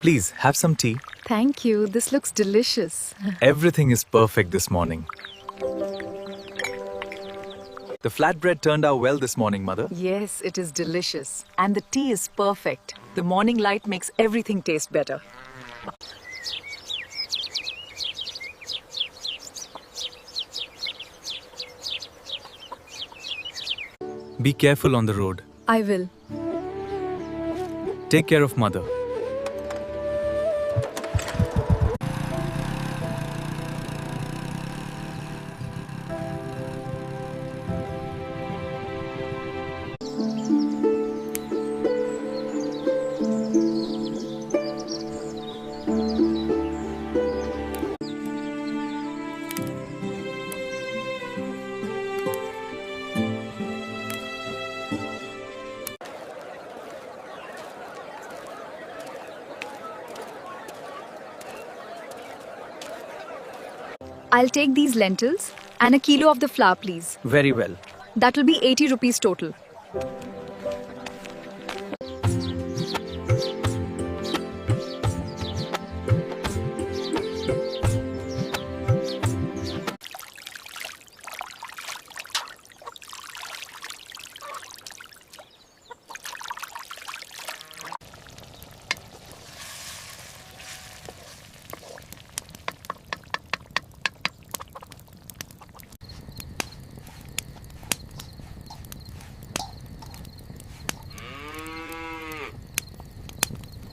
Please have some tea. Thank you. This looks delicious. Everything is perfect this morning. The flatbread turned out well this morning, Mother. Yes, it is delicious. And the tea is perfect. The morning light makes everything taste better. Be careful on the road. I will. Take care of Mother. I'll take these lentils and a kilo of the flour, please. Very well. That will be 80 rupees total.